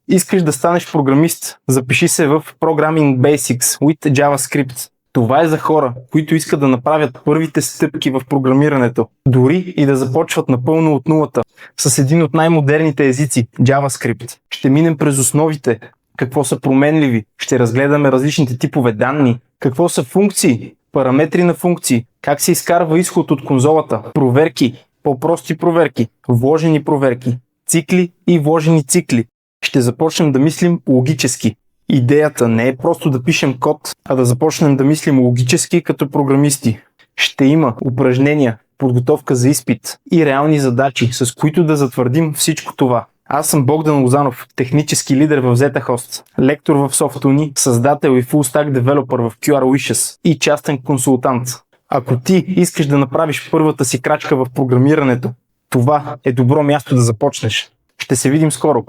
Искаш да станеш програмист? Запиши се в Programming Basics with JavaScript. Това е за хора, които искат да направят първите стъпки в програмирането, дори и да започват напълно от нулата, с един от най-модерните езици – JavaScript. Ще минем през основите, какво са променливи, ще разгледаме различните типове данни, какво са функции, параметри на функции, как се изкарва изход от конзолата, проверки, по-прости проверки, вложени проверки, цикли и вложени цикли. Ще започнем да мислим логически. Идеята не е просто да пишем код, а да започнем да мислим логически като програмисти. Ще има упражнения, подготовка за изпит и реални задачи, с които да затвърдим всичко това. Аз съм Богдан Лозанов, технически лидер в ZetaHost, лектор в SoftUni, създател и full-stack девелопър в QRWishes и частен консултант. Ако ти искаш да направиш първата си крачка в програмирането, това е добро място да започнеш. Ще се видим скоро.